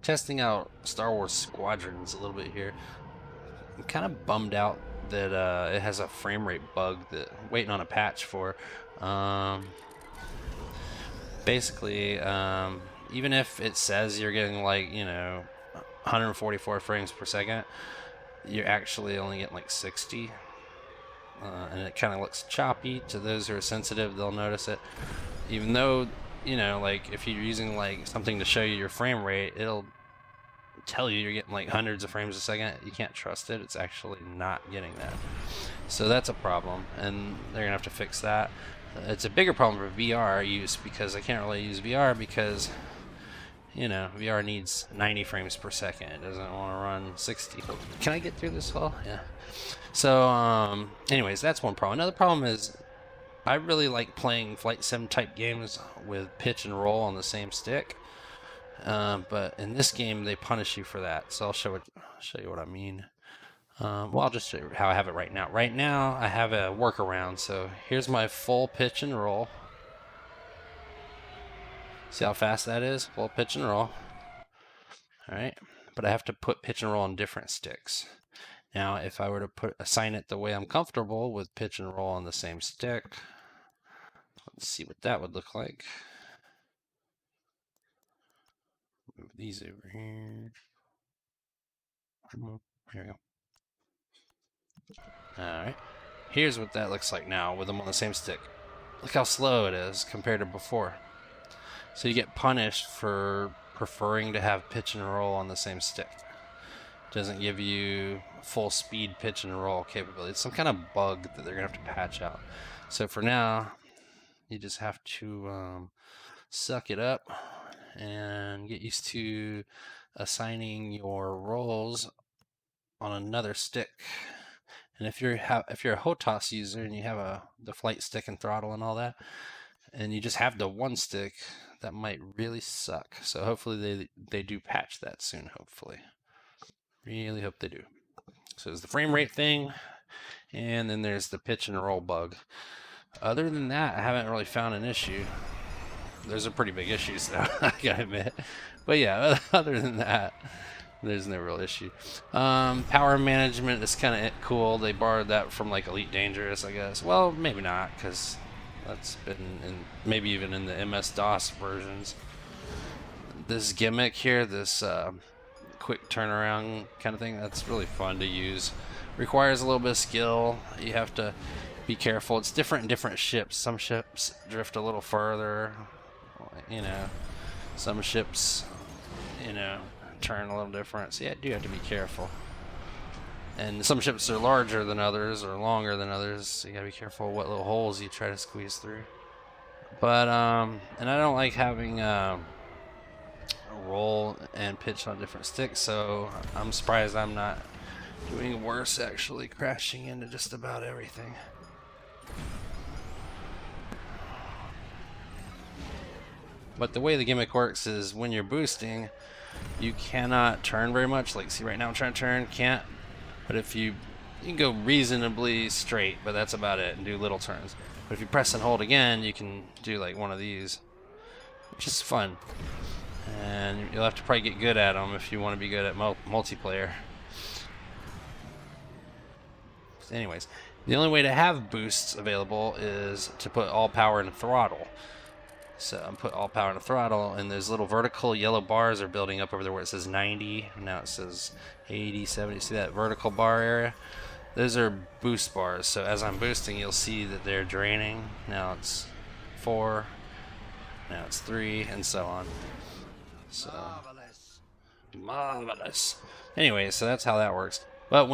testing out Star Wars Squadrons a little bit here. I'm kind of bummed out that it has a frame rate bug that I'm waiting on a patch for. Basically, even if it says you're getting like, 144 frames per second, you're actually only getting like 60. And it kind of looks choppy. To those who are sensitive, they'll notice it. Even though, like if you're using like something to show you your frame rate, it'll tell you you're getting like hundreds of frames a second. You can't trust it. It's actually not getting that. So that's a problem, and they're gonna have to fix that. It's a bigger problem for VR use because I can't really use VR because VR needs 90 frames per second. It doesn't want to run 60. Can I get through this hall? Yeah. So anyways, that's one problem. Another problem is I really like playing flight sim type games with pitch and roll on the same stick. But in this game, they punish you for that. So I'll show you what I mean. Well, I'll just show you how I have it right now. Right now, I have a workaround. So here's my full pitch and roll. See how fast that is? Full pitch and roll. All right, but I have to put pitch and roll on different sticks. Now, if I were to assign it the way I'm comfortable with pitch and roll on the same stick, let's see what that would look like. Move these over here. Here we go. Alright, here's what that looks like now with them on the same stick. Look how slow it is compared to before. So you get punished for preferring to have pitch and roll on the same stick. It doesn't give you full speed pitch and roll capability. It's some kind of bug that they're going to have to patch out. So for now, you just have to suck it up and get used to assigning your rolls on another stick. And if you're a HOTAS user and you have the flight stick and throttle and all that, and you just have the one stick, that might really suck. So hopefully they do patch that soon. Hopefully, really hope they do. So there's the frame rate thing, and then there's the pitch and roll bug. Other than that, I haven't really found an issue. Those are pretty big issues, though, I gotta admit. But yeah, other than that, there's no real issue. Power management is kind of cool. They borrowed that from like Elite Dangerous, I guess. Well, maybe not, because that's been maybe even in the MS-DOS versions. This gimmick here, this quick turnaround kind of thing, that's really fun to use. Requires a little bit of skill. You have to be careful. It's different in different ships. Some ships drift a little further. Some ships, turn a little different. So yeah, you do have to be careful. And some ships are larger than others or longer than others, so you gotta be careful what little holes you try to squeeze through. But and I don't like having roll and pitch on different sticks, so I'm surprised I'm not doing worse, actually crashing into just about everything. But the way the gimmick works is when you're boosting, you cannot turn very much. Like, see right now I'm trying to turn, can't. But if you can go reasonably straight, but that's about it, and do little turns. But if you press and hold again, you can do like one of these, which is fun. And you'll have to probably get good at them if you want to be good at multiplayer. Anyways, the only way to have boosts available is to put all power in the throttle. So I'm put all power in the throttle, and those little vertical yellow bars are building up over there where it says 90. Now it says 80, 70. See that vertical bar area? Those are boost bars. So as I'm boosting, you'll see that they're draining. Now it's 4. Now it's 3, and so on. So marvelous. Anyway, so that's how that works. But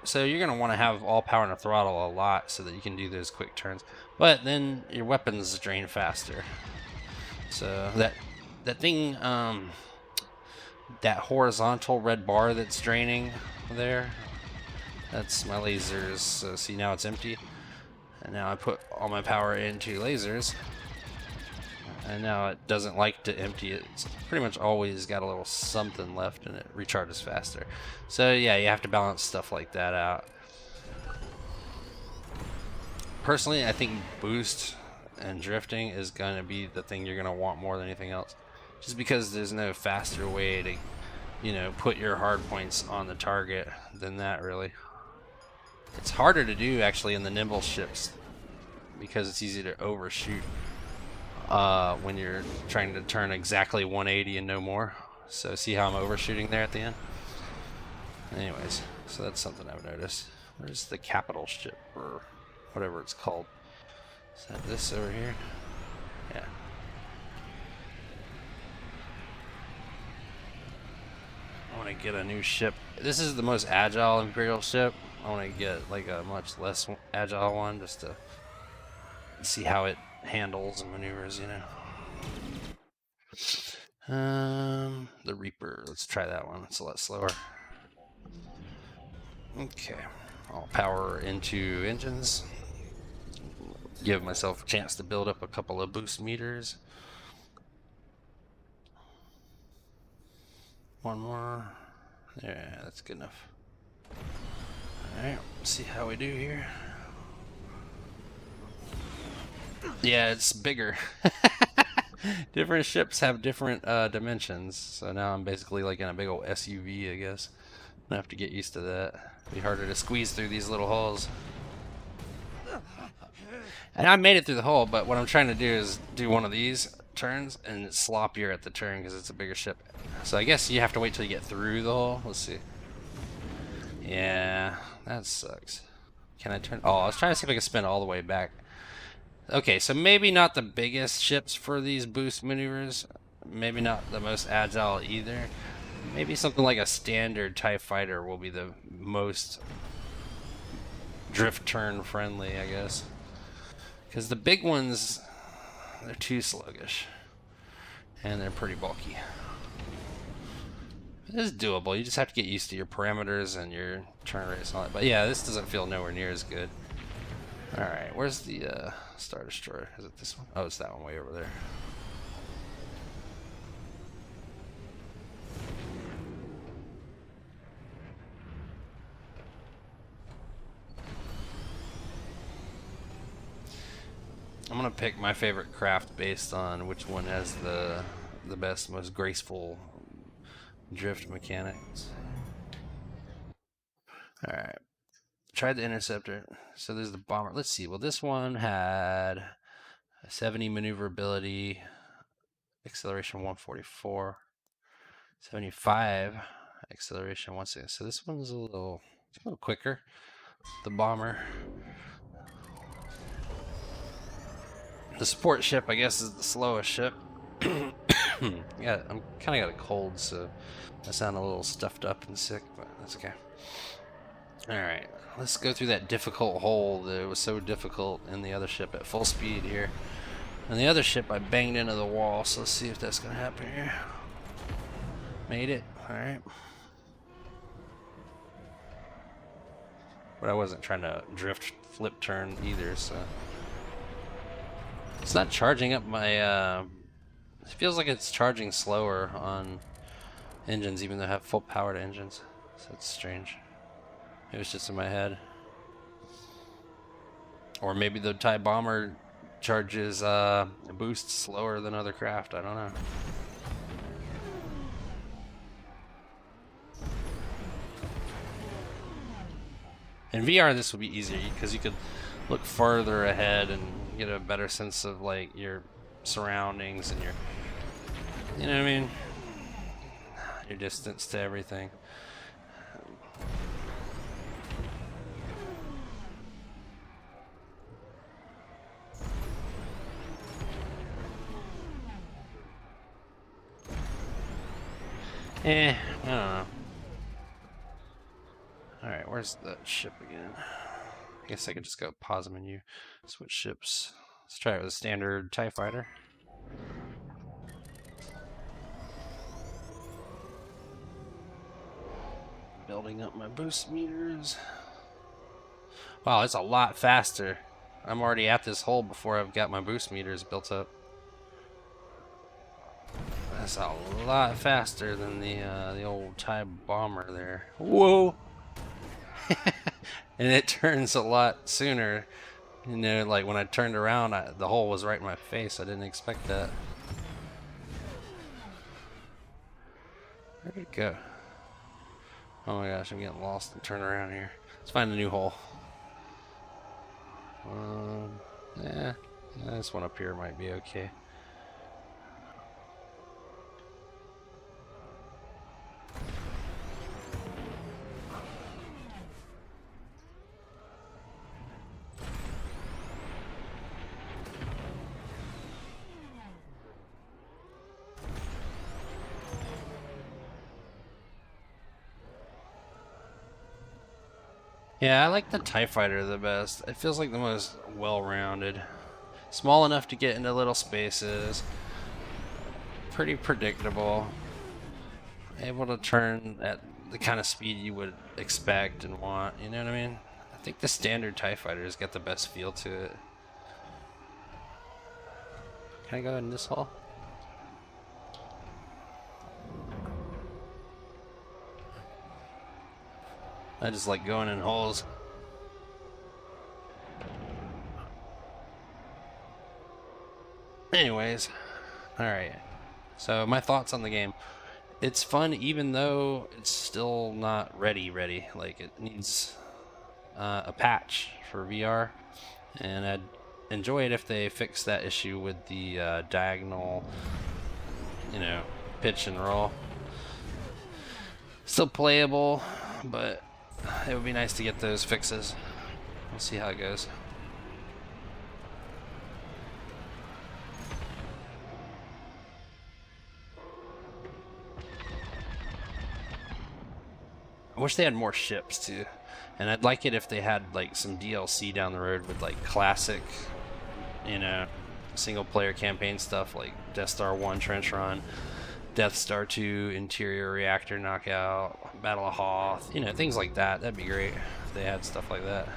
so you're gonna want to have all power in the throttle a lot so that you can do those quick turns. But then your weapons drain faster. So that thing, that horizontal red bar that's draining there, that's my lasers. So see, now it's empty, and now I put all my power into lasers, and now it doesn't like to empty. It's pretty much always got a little something left, and it recharges faster. So yeah, you have to balance stuff like that out. Personally, I think boost and drifting is going to be the thing you're going to want more than anything else. Just because there's no faster way to you know, put your hard points on the target than that, really. It's harder to do, actually, in the nimble ships because it's easy to overshoot when you're trying to turn exactly 180 and no more. So see how I'm overshooting there at the end? Anyways, so that's something I've noticed. Where's the capital ship, or whatever it's called? Is that this over here? Yeah. I want to get a new ship. This is the most agile Imperial ship. I want to get like a much less agile one just to see how it handles and maneuvers, you know. The Reaper. Let's try that one. It's a lot slower. Okay. I'll power into engines. Give myself a chance to build up a couple of boost meters. One more. Yeah, that's good enough. Alright, see how we do here. Yeah, it's bigger. Different ships have different dimensions, so now I'm basically like in a big old SUV, I guess. I have to get used to that. It'll be harder to squeeze through these little holes. And I made it through the hole, but what I'm trying to do is do one of these turns, and it's sloppier at the turn because it's a bigger ship. So I guess you have to wait till you get through the hole. Let's see. Yeah, that sucks. Can I turn? Oh, I was trying to see if I could spin all the way back. Okay, so maybe not the biggest ships for these boost maneuvers. Maybe not the most agile either. Maybe something like a standard TIE fighter will be the most drift turn friendly, I guess. Because the big ones, they're too sluggish. And they're pretty bulky. It is doable. You just have to get used to your parameters and your turn rates and all that. But yeah, this doesn't feel nowhere near as good. Alright, where's the Star Destroyer? Is it this one? Oh, it's that one way over there. I'm gonna pick my favorite craft based on which one has the best, most graceful drift mechanics. Alright. Tried the interceptor. So there's the bomber. Let's see. Well, this one had 70 maneuverability, acceleration 144, 75 acceleration 160. So this one's a little quicker. The bomber. The support ship, I guess, is the slowest ship. Yeah, I'm kind of got a cold, so I sound a little stuffed up and sick, but that's okay. Alright, let's go through that difficult hole that was so difficult in the other ship at full speed here. And the other ship I banged into the wall, so let's see if that's going to happen here. Made it, alright. But I wasn't trying to drift flip turn either, so. It's not charging up my, it feels like it's charging slower on engines, even though I have full powered engines. So it's strange. Maybe it's just in my head. Or maybe the TIE Bomber charges boosts slower than other craft. I don't know. In VR, this would be easier because you could look farther ahead and get a better sense of like your surroundings and your, you know what I mean, your distance to everything. I don't know. Alright, where's the ship again? I guess I could just go pause menu, switch ships. Let's try it with a standard TIE fighter. Building up my boost meters. Wow, it's a lot faster. I'm already at this hole before I've got my boost meters built up. That's a lot faster than the old TIE Bomber there. Whoa! And it turns a lot sooner. You know, like when I turned around, the hole was right in my face. I didn't expect that. Where'd it go? Oh my gosh, I'm getting lost and turn around here. Let's find a new hole. Yeah, this one up here might be okay. Yeah, I like the TIE Fighter the best. It feels like the most well-rounded. Small enough to get into little spaces. Pretty predictable. Able to turn at the kind of speed you would expect and want, you know what I mean? I think the standard TIE Fighter's got the best feel to it. Can I go in this hole? I just like going in holes. Anyways, alright. So my thoughts on the game. It's fun even though it's still not ready. Like it needs a patch for VR. And I'd enjoy it if they fix that issue with the diagonal, you know, pitch and roll. Still playable, but it would be nice to get those fixes. We'll see how it goes. I wish they had more ships too, and I'd like it if they had like some DLC down the road with like classic, you know, single player campaign stuff like Death Star 1 Trench Run, Death Star 2 Interior Reactor Knockout, Battle of Hoth, you know, things like that. That'd be great if they had stuff like that.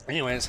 Anyways,